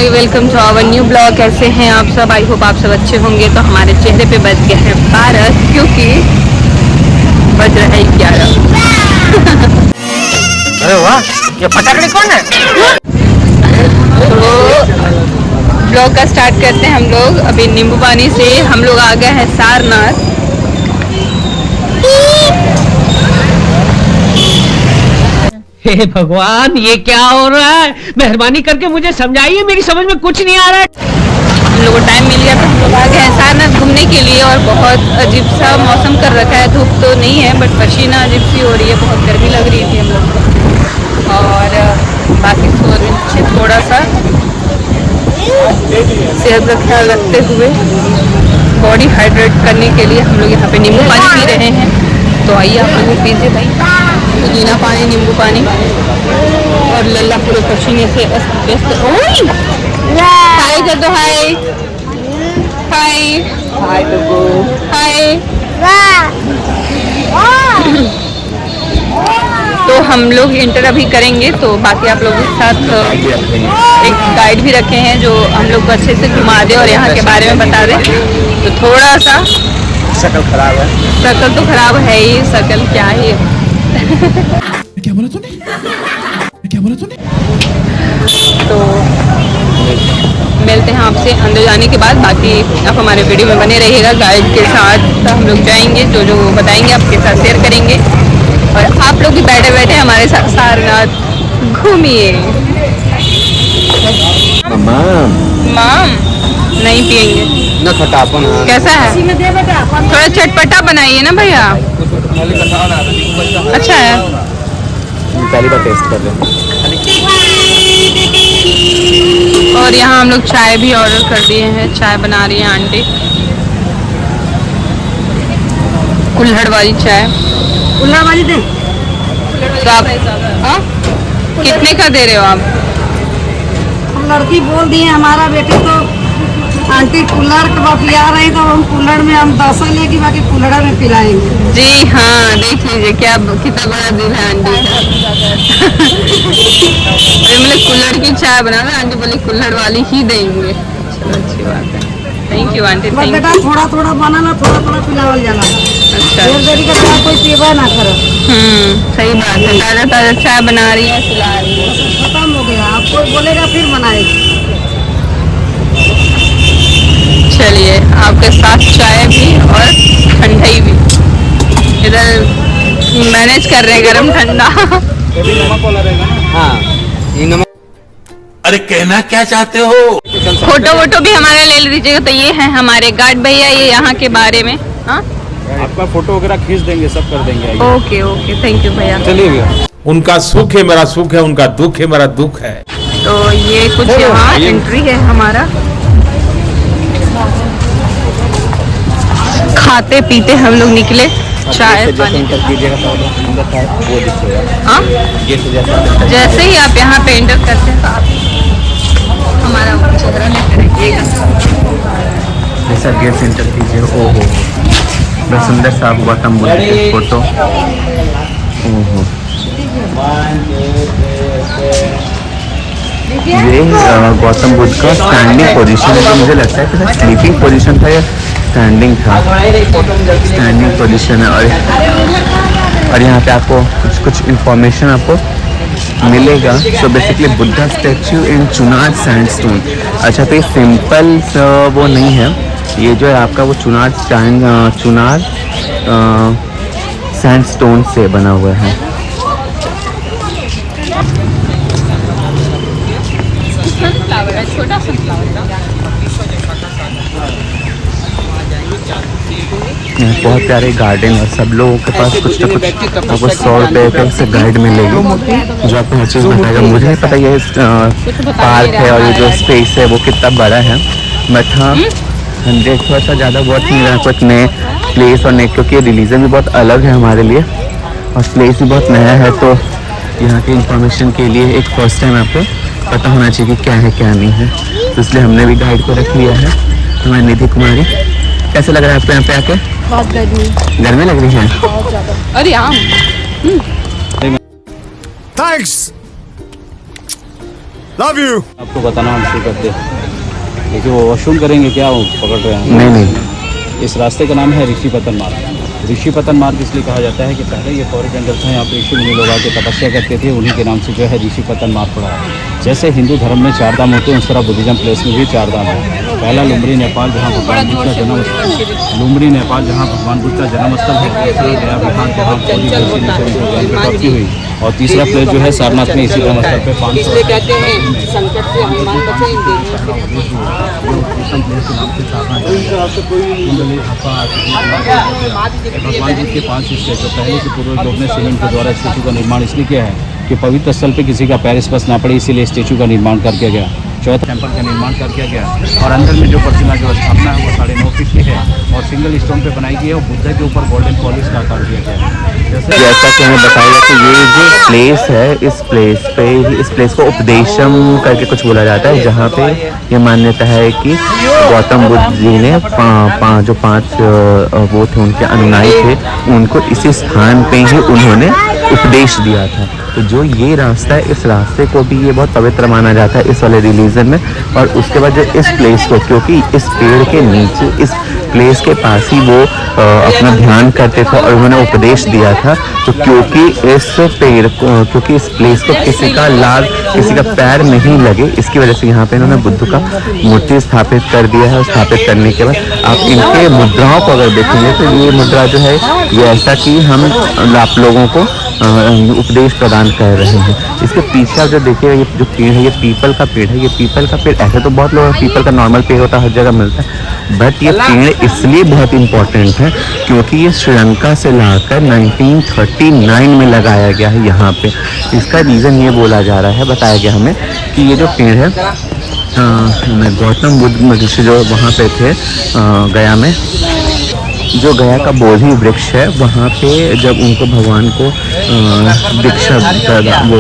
Welcome to our new blog. कैसे हैं आप सब? आई होप आप सब अच्छे होंगे। तो हमारे चेहरे पे बज गए हैं 12 क्योंकि बज रहा है 11। अरे वाह, ये पटाखे कौन है? तो ब्लॉग का स्टार्ट करते हैं हम लोग। अभी नींबू पानी से हम लोग आ गए हैं सारनाथ। हे भगवान, ये क्या हो रहा है? मेहरबानी करके मुझे समझाइए, मेरी समझ में कुछ नहीं आ रहा है। हम लोग को टाइम मिल गया तो हम लोग आ गए हैं सारनाथ घूमने के लिए। और बहुत अजीब सा मौसम कर रखा है, धूप तो नहीं है बट पसीना अजीब सी हो रही है, बहुत गर्मी लग रही थी हम लोग को। और बाकी थोड़ा सा सेहत का ख्याल रखते हुए बॉडी हाइड्रेट करने के लिए हम लोग यहाँ पे नींबू पानी पी रहे हैं। तो आइए आप लोग पीजिए भाई, पुदीना पानी, नींबू पानी। और लल्ला पूरे पसीने से व्यस्त। हाय कर दो, हाय हाय हाय हाय। तो हम लोग इंटर अभी करेंगे, तो बाकी आप लोगों के साथ एक गाइड भी रखे हैं जो हम लोग को अच्छे से घुमा दे और यहाँ के बारे में बता दे। तो थोड़ा सा शक्ल खराब है। शक्ल तो खराब है ही, शक्ल क्या है। क्या बोला तूने? क्या बोला तूने? तो मिलते हैं आपसे अंदर जाने के बाद। बाकी आप हमारे वीडियो में बने रहिएगा। गाइड के साथ हम लोग जाएंगे, जो जो बताएंगे आपके साथ शेयर करेंगे। और आप लोग भी बैठे बैठे हमारे साथ सारनाथ घूमिए। माम नहीं पियेंगे ना खटापन। कैसा है? थोड़ा चटपटा बनाइए ना भैया। अच्छा है, पहली बार टेस्ट कर रहे हैं। और यहाँ हम लोग चाय भी ऑर्डर कर दिए हैं। चाय बना रही है आंटी, कुल्हड़ वाली चाय। कुल्हड़ वाली दे। तो आप कितने का दे रहे हो आप? हम लड़की बोल दिए हमारा बेटे तो आंटी कुल्हड़ का पिला रही, तो हम कुल्हड़ में हम 10 लेगी, बाकी कुल्हड़ में पिलाएंगे। जी हाँ, देख लीजिए क्या कितना बड़ा दिल है आंटी का। बोले कुल्हड़ की चाय बना रहे, आंटी बोली कुल्हड़ वाली ही देंगे। चलो अच्छी बात है, थैंक यू आंटी। बस बेटा थोड़ा थोड़ा बनाना, थोड़ा थोड़ा पिलावल जाना। अच्छा, देर देरी का चाय कोई पीवा ना करो। सही बात है। ताज़ा ताज़ा चाय बना रही है, पिला रही है। खत्म हो गया, आप कोई बोलेगा फिर बनाएगी। चलिए आपके साथ चाय भी और ठंडाई भी। इधर मैनेज कर रहे हैं गरम ठंडा। हाँ, ये नमक। अरे कहना क्या चाहते हो? फोटो वोटो भी हमारा ले लीजिएगा। तो ये है हमारे गार्ड भैया, ये यहाँ के बारे में। हाँ, आपका फोटो वगैरह खींच देंगे, सब कर देंगे। ओके ओके, थैंक यू भैया। चलिए भैया। उनका सुख है मेरा सुख है, उनका दुख है मेरा दुख है। तो ये कुछ यहाँ एंट्री है हमारा। खाते पीते हम लोग निकले, चाय पानी। हाँ, जैसे ही आप यहाँ पे एंटर करते हैं तो आप हमारा चेहरा नहीं करेंगे। जैसा गेट सेंटर कीजिए। ओहो, बड़ा सुंदर सा गौतम बुद्ध की फोटो। ओहो, ये गौतम बुद्ध का स्टैंडिंग पोजीशन है। तो मुझे लगता है कि स्लीपिंग पोजीशन था या स्टैंडिंग था। स्टैंडिंग पोजीशन है। और यहाँ पे आपको कुछ इन्फॉर्मेशन आपको मिलेगा। सो बेसिकली बुद्धा स्टैचू इन चुनार सैंडस्टोन। अच्छा, तो ये सिंपल वो नहीं है, ये जो है आपका वो चुनार सैंडस्टोन से बना हुआ है। छोटा सा बहुत प्यारे गार्डन। और सब लोगों के पास कुछ ना कुछ आपको 100 रुपये का से गाइड मिलेगी जो आपको हर चीज़ बताएगा। मुझे नहीं पता ये पार्क है और ये जो स्पेस है वो कितना बड़ा है, बट हाँ 100 थोड़ा सा ज़्यादा बहुत नहीं रहा। कुछ नए प्लेस और नए, क्योंकि रिलीजन भी बहुत अलग है हमारे लिए और प्लेस भी बहुत नया है। तो यहाँ की इंफॉर्मेशन के लिए एक फर्स्ट टाइम आपको पता होना चाहिए कि क्या है क्या नहीं है। तो इसलिए हमने भी गाइड को रख लिया है। हमारी निधि कुमारी, कैसे लग रहा है आपको यहाँ पे आके? बहुत गर्मी लग रही है। अरे आम। थैंक्स। Love you. आपको बताना हम शुरू करते हैं। देखिए वो वॉशरूम करेंगे क्या, वो पकड़ रहे हैं। नहीं इस रास्ते का नाम है ऋषि पतन मार्ग। ऋषि पतन मार्ग इसलिए कहा जाता है कि पहले ये फॉरेस्ट जंगल था, यहाँ पे ऋषि मुनि लोग आके तपस्या करते थे, उन्हीं के नाम से जो है ऋषि पतन मार्ग पड़ा है। जैसे हिंदू धर्म में 4 धाम होते हैं, उस तरह बुद्धिज्म प्लेस में भी 4 धाम है। पहला लुम्बरी नेपाल, जहाँ भगवान बुद्ध का जन्म स्थल, लुम्बरी नेपाल जहाँ भगवान बुद्ध का जन्म स्थल है। दूसरा गया बिहार, जहाँ पूरी ज्ञान प्राप्ति हुई। और तीसरा प्लेस जो है सारनाथ में, इसी धर्म स्थल पे 500 भगवान बुद्ध के 5 शिष्य। तो पहले के पूर्वज लोग ने सीमेंट के द्वारा स्टेचू का निर्माण इसलिए किया है कि पवित्र स्थल पे किसी का पैर स्पर्श ना पड़े, इसीलिए स्टेचू का निर्माण कर दिया गया। चौथा टेम्पल का निर्माण कर दिया गया और अंदर में जो प्रतिमा जो स्थापना है वो 9.5 फीट की है और सिंगल स्टोन पे बनाई गई है और बुद्ध के ऊपर गोल्डन पॉलिश का आकार दिया गया है। जैसा कि हमें बताया कि ये जो प्लेस है, इस प्लेस को उपदेशम करके कुछ बोला जाता है, जहाँ पे ये मान्यता है कि गौतम बुद्ध जी ने जो 5 वो थे उनके अनुयायी थे, उनको इसी स्थान पे ही उन्होंने उपदेश दिया था। तो जो ये रास्ता है, इस रास्ते को भी ये बहुत पवित्र माना जाता है इस वाले रिलीजन में। और उसके बाद जो इस प्लेस को, क्योंकि इस पेड़ के नीचे, इस प्लेस के पास ही वो अपना ध्यान करते थे और उन्होंने उपदेश दिया था। तो क्योंकि इस पेड़ को, क्योंकि इस प्लेस को किसी का लाल, किसी का पैर नहीं लगे, इसकी वजह से यहाँ पे इन्होंने बुद्ध का मूर्ति स्थापित कर दिया है। स्थापित करने के बाद आप इनके मुद्राओं को अगर देखेंगे तो ये मुद्रा जो है ये ऐसा कि हम आप लोगों को उपदेश प्रदान कर रहे हैं। इसके पीछे आप जो देखिए, ये जो पेड़ है ये पीपल का पेड़ है। ये पीपल का पेड़, ऐसे तो बहुत लोग पीपल का नॉर्मल पेड़ होता है, हर जगह मिलता है, बट ये पेड़ इसलिए बहुत इम्पोर्टेंट है क्योंकि ये श्रीलंका से लाकर 1939 में लगाया गया है यहाँ पे। इसका रीज़न ये बोला जा रहा है, बताया गया हमें कि ये जो पेड़ है, गौतम बुद्ध महर्षि जो वहाँ पे थे गया में, जो गया का बोधि वृक्ष है, वहाँ पे जब उनको भगवान को दीक्षा वो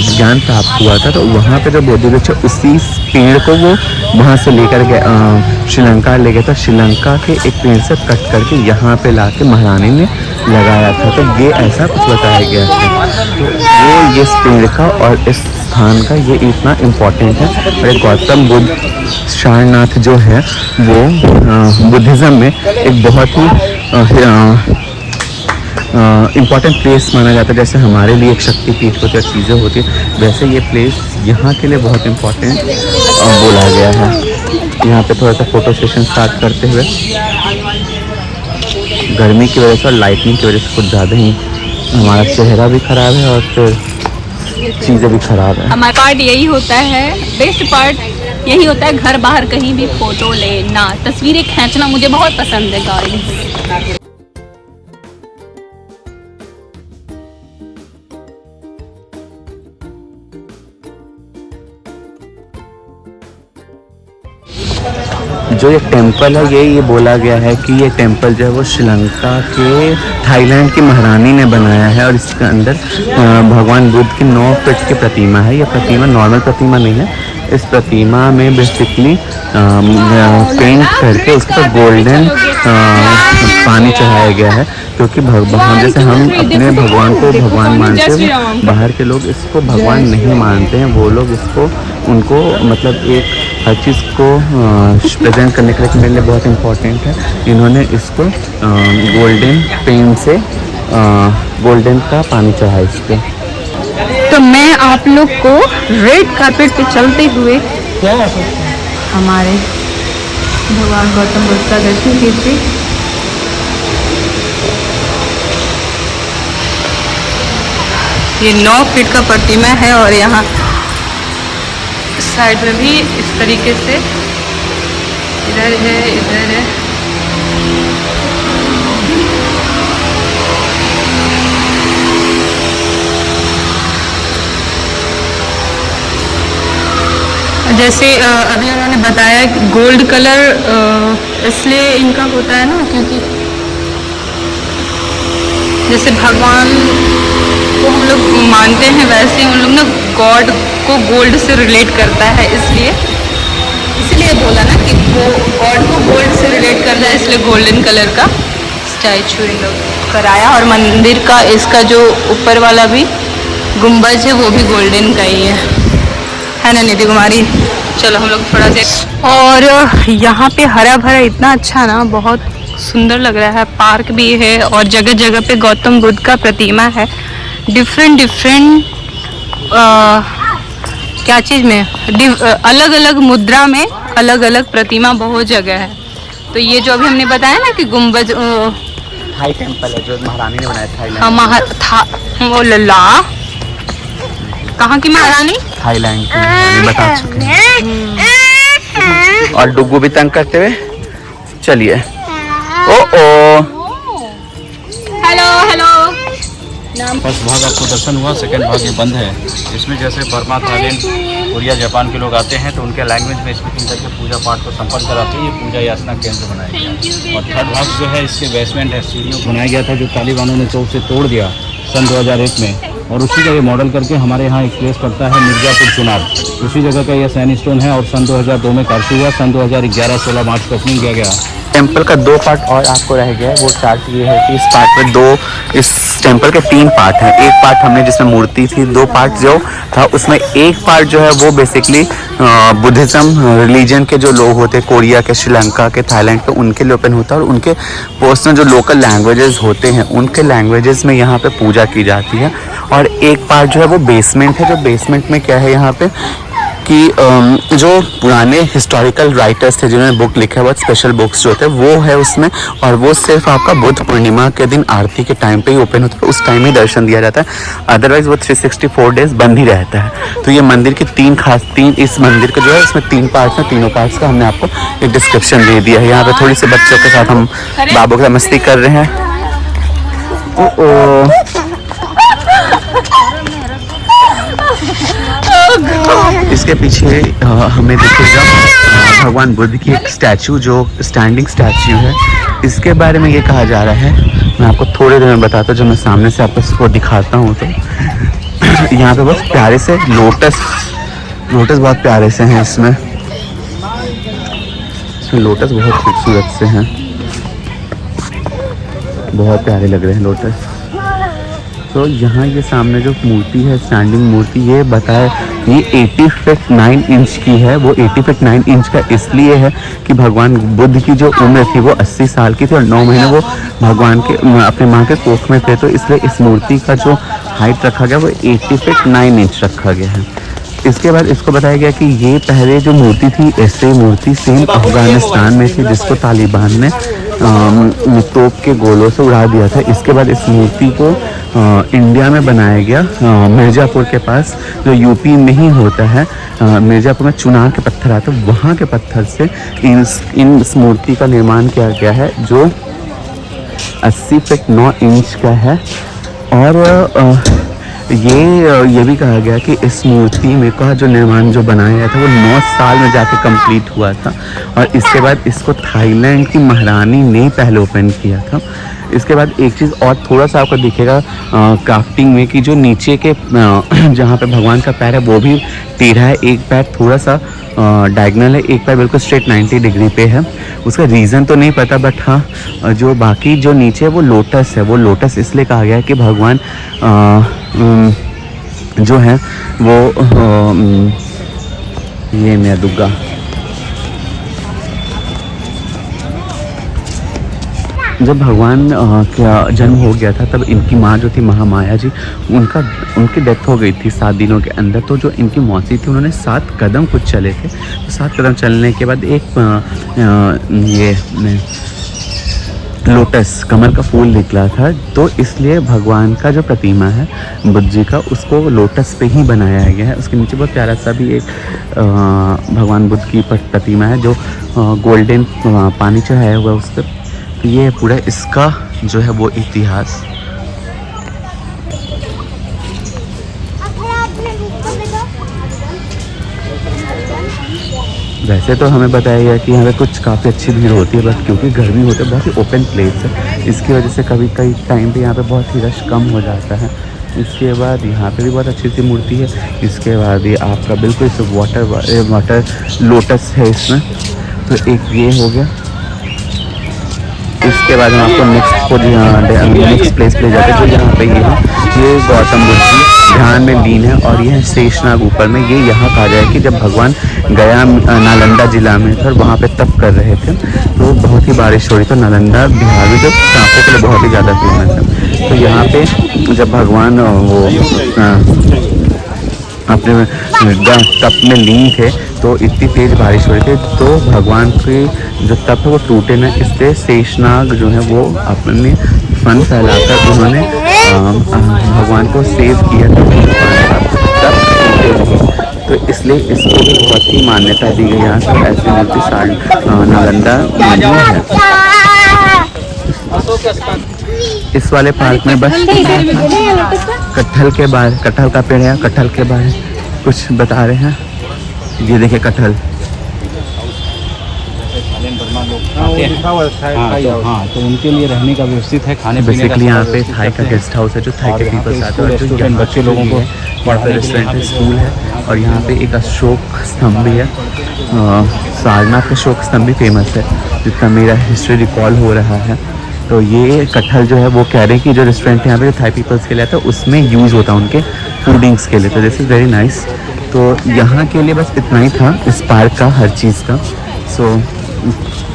ज्ञान प्राप्त हुआ था, तो वहाँ पे जो बोधि वृक्ष है उसी पेड़ को वो वहाँ से लेकर गया श्रीलंका ले गया था। श्रीलंका के एक पेड़ से कट करके यहाँ पे लाके महारानी ने लगाया था। तो ये ऐसा कुछ बताया गया है। तो वो इस पेड़ का और इस स्थान का ये इतना इम्पोर्टेंट है। और गौतम बुद्ध सारनाथ जो है वो बुद्धिज़्म में एक बहुत ही इम्पॉर्टेंट प्लेस माना जाता है। जैसे हमारे लिए एक शक्तिपीठ होती है, चीज़ें होती है, वैसे ये प्लेस यहाँ के लिए बहुत इम्पॉर्टेंट बोला गया है। यहाँ पे थोड़ा सा फ़ोटो सेशन स्टार्ट करते हुए, गर्मी की वजह से और लाइटनिंग की वजह से कुछ ज़्यादा ही हमारा चेहरा भी ख़राब है और फिर चीज़ें भी ख़राब है। हमारा पार्ट यही होता है, बेस्ट पार्ट यही होता है, घर बाहर कहीं भी फ़ोटो लेना, तस्वीरें खींचना मुझे बहुत पसंद है गाइस। जो ये टेंपल है, ये बोला गया है कि ये टेंपल जो है वो श्रीलंका के थाईलैंड की महारानी ने बनाया है। और इसके अंदर भगवान बुद्ध की 9 फीट की प्रतिमा है। ये प्रतिमा नॉर्मल प्रतिमा नहीं है। इस प्रतिमा में बेसिकली पेंट करके उसके ऊपर गोल्डन पानी चढ़ाया गया है, क्योंकि भगवान, जैसे हम अपने भगवान को भगवान मानते हैं, बाहर के लोग इसको भगवान नहीं मानते हैं। वो लोग इसको, उनको मतलब एक हर चीज़ को प्रेजेंट करने के लिए मेरे लिए बहुत इम्पोर्टेंट है। इन्होंने इसको गोल्डन पेंट से गोल्डन का पानी चढ़ाया इस पर। तो मैं आप लोग को रेड कार्पेट पे चलते हुए हमारे भगवान गौतम बुद्ध का दर्शन कीजिए। ये 9 फीट का प्रतिमा है और यहाँ साइड में भी इस तरीके से, इधर है, इधर है। जैसे अभी उन्होंने बताया गोल्ड कलर इसलिए इनका होता है ना, क्योंकि जैसे भगवान को हम लोग मानते हैं वैसे ही उन लोग ना गॉड को गोल्ड से रिलेट करता है, इसलिए बोला ना कि वो गॉड को गोल्ड से रिलेट करता है, इसलिए गोल्डन कलर का स्टैचू इन लोग कराया। और मंदिर का इसका जो ऊपर वाला भी गुंबज है वो भी गोल्डन का ही है। है ना निधि कुमारी। चलो हम लोग थोड़ा से, और यहाँ पे हरा भरा इतना अच्छा ना, बहुत सुंदर लग रहा है। पार्क भी है और जगह जगह पे गौतम बुद्ध का प्रतिमा है। डिफरेंट क्या चीज़ में अलग अलग मुद्रा में अलग अलग प्रतिमा बहुत जगह है। तो ये जो अभी हमने बताया ना कि गुम्बज थाई टेम्पल है जो महारानी ने बनाया, थाईलैंड। वो लल्ला कहाँ की महारानी? थाईलैंड की महारानी बता चुके हैं। और डुगू भी तंग करते हुए चलिए। Hello hello. फर्स्ट भाग आपको दर्शन हुआ, सेकंड भाग ये बंद है। इसमें जैसे बर्मा, थाईलैंड, कोरिया, जापान के लोग आते हैं तो उनके लैंग्वेज में स्पीकिंग करके पूजा पाठ को संपन्न कराते हैं। ये पूजा याचना केंद्र बनाया गया। और थर्ड भाग जो है इसके बेसमेंट है, सीढ़ियों बनाया गया था जो तालिबानों ने चौक से तोड़ दिया सन 2001 में, और उसी का ये मॉडल करके हमारे यहाँ एक प्लेस पड़ता है मिर्जापुर चुनार, उसी जगह का यह सैन स्टोन है। और सन 2002 में कारशु हुआ, सन 2011 16 मार्च को ओपनिंग किया गया। टेम्पल का 2 पार्ट और आपको रह गया है। वो चार्ट ये है कि इस पार्ट में इस टेम्पल के 3 पार्ट हैं। एक पार्ट हमने जिसमें मूर्ति थी, 2 पार्ट जो था उसमें एक पार्ट जो है वो बेसिकली बुद्धिज्म रिलीजन के जो लोग होते हैं, कोरिया के, श्रीलंका के, थाईलैंड के, उनके लिए ओपन होता है। और उनके पर्सनल जो लोकल लैंग्वेजेस होते हैं उनके लैंग्वेजेस में यहाँ पे पूजा की जाती है। और एक पार्ट जो है वो बेसमेंट है। जो बेसमेंट में क्या है यहाँ पे कि जो पुराने हिस्टोरिकल राइटर्स थे जिन्होंने बुक लिखा है, बहुत स्पेशल बुक्स जो होते हैं वो है उसमें। और वो सिर्फ आपका बुद्ध पूर्णिमा के दिन आरती के टाइम पे ही ओपन होता है, उस टाइम ही दर्शन दिया जाता है। अदरवाइज वो 364 डेज बंद ही रहता है। तो ये मंदिर की इस मंदिर का जो है इसमें 3 पार्ट्स हैं। तीनों पार्ट्स का हमने आपको एक डिस्क्रिप्शन दे दिया है। यहाँ पे थोड़ी सी बच्चों के साथ हम बाबू का मस्ती कर रहे हैं। इसके पीछे हमें दिखेगा भगवान बुद्ध की एक स्टैचू जो स्टैंडिंग स्टैचू है। इसके बारे में ये कहा जा रहा है, मैं आपको थोड़ी देर में बताता हूँ जब मैं सामने से आपको इसको दिखाता हूँ। तो यहाँ पे बहुत प्यारे से लोटस बहुत प्यारे से हैं। इसमें लोटस बहुत खूबसूरत से हैं, बहुत प्यारे लग रहे हैं लोटस। तो यहाँ ये सामने जो मूर्ति है, स्टैंडिंग मूर्ति, ये बताए ये 80 फीट 9 इंच की है। वो 80 फीट 9 इंच का इसलिए है कि भगवान बुद्ध की जो उम्र थी वो 80 साल की थी और 9 महीने वो भगवान के अपने माँ के कोख में थे। तो इसलिए इस मूर्ति का जो हाइट रखा गया वो 80 फीट 9 इंच रखा गया है। इसके बाद इसको बताया गया कि ये पहले जो मूर्ति थी, ऐसे मूर्ति सेम अफगानिस्तान में थी जिसको तालिबान ने तोप के गोलों से उड़ा दिया था। इसके बाद इस मूर्ति को इंडिया में बनाया गया, मिर्ज़ापुर के पास जो यूपी में ही होता है। मिर्ज़ापुर में चुनार के पत्थर आते हैं, वहाँ के पत्थर से इस मूर्ति का निर्माण किया गया है जो 80 फीट 9 इंच का है। और ये भी कहा गया कि इस मूर्ति में का जो निर्माण जो बनाया गया था वो 9 साल में जाके कंप्लीट हुआ था। और इसके बाद इसको थाईलैंड की महारानी ने पहले ओपन किया था। इसके बाद एक चीज़ और थोड़ा सा आपको दिखेगा क्राफ्टिंग में कि जो नीचे के जहाँ पे भगवान का पैर है वो भी टेढ़ा है, एक पैर थोड़ा सा डायगनल है, एक पैर बिल्कुल स्ट्रेट 90 डिग्री पे है। उसका रीज़न तो नहीं पता, बट हाँ जो बाकी जो नीचे है वो लोटस है। वो लोटस इसलिए कहा गया है कि भगवान जो है वो ये मैं दुर्गा जब भगवान का जन्म हो गया था तब इनकी माँ जो थी महामाया जी, उनकी डेथ हो गई थी 7 दिनों के अंदर। तो जो इनकी मौसी थी उन्होंने 7 कदम कुछ चले थे। तो 7 कदम चलने के बाद एक लोटस कमल का फूल निकला था। तो इसलिए भगवान का जो प्रतिमा है बुद्ध जी का, उसको लोटस पे ही बनाया गया है। उसके नीचे बहुत प्यारा सा भी एक भगवान बुद्ध की प्रतिमा है जो गोल्डन पानी चढ़ाया हुआ है उस पर। तो ये पूरा इसका जो है वो इतिहास। वैसे तो हमें बताया गया कि यहाँ पे कुछ काफ़ी अच्छी भीड़ होती है, बट क्योंकि गर्मी होती है, बहुत ही ओपन प्लेस है, इसकी वजह से कभी कई टाइम पे यहाँ पे बहुत ही रश कम हो जाता है। इसके बाद यहाँ पे भी बहुत अच्छी सी मूर्ति है। इसके बाद ये आपका बिल्कुल वाटर लोटस है इसमें। तो एक ये हो गया। इसके बाद हम आपको नेक्स्ट प्लेस पे ले जाते हैं जो यहाँ पे ये है ये गौतम बुद्ध जी ध्यान में लीन है और यह शेषनाग ऊपर में, ये यहाँ कहा जाए कि जब भगवान गया नालंदा जिला में थे और वहाँ पे तप कर रहे थे तो बहुत ही बारिश हो रही, तो नालंदा बिहार में जो सांपों के लिए बहुत ही ज़्यादा फेमस है। तो यहाँ पे जब भगवान वो अपने तप में लीन थे तो इतनी तेज बारिश हो रही थी, तो भगवान के जो तप है वो टूटे ना, इसलिए शेषनाग जो है वो अपने फन फैलाकर उन्होंने भगवान को सेव किया तब तो इसलिए इसको भी बहुत ही मान्यता दी गई। यहाँ पर ऐसी मूर्ति नालंदा है। इस वाले पार्क में बस कटहल का पेड़ है, कटहल के बारे में कुछ बता रहे हैं। ये देखिए कटहल। तो उनके लिए रहने का व्यवस्थित है, खाने पीने का। बेसिकली यहाँ पे थाई का गेस्ट हाउस है जो थाई के पीपल्स आते हैं, जो यहाँ बच्चे लोगों को पढ़ाते रेस्टोरेंट है, स्कूल है। और यहाँ पे एक अशोक स्तंभ भी है, सारनाथ का अशोक स्तंभ भी फेमस है, जितना मेरा हिस्ट्री रिकॉल हो रहा है। तो ये कटहल जो है वो कह रहे हैं कि जो रेस्टोरेंट है यहाँ पे जो थाई पीपल्स के लिए आता है उसमें यूज़ होता है उनके फूडिंग्स के लिए। तो दिस इज़ वेरी नाइस। तो यहाँ के लिए बस इतना ही था इस पार्क का, हर चीज़ का। सो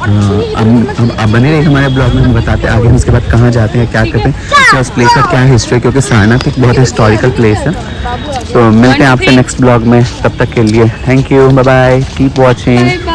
अब बने रहे हमारे ब्लॉग में, हम बताते हैं आगे हम उसके बाद कहाँ जाते हैं, क्या करते हैं, तो उस प्लेस का क्या हिस्ट्री है, क्योंकि सारनाथ एक बहुत हिस्टोरिकल प्लेस है। तो मिलते हैं आपसे नेक्स्ट ब्लॉग में, तब तक के लिए thank you, bye bye, keep watching.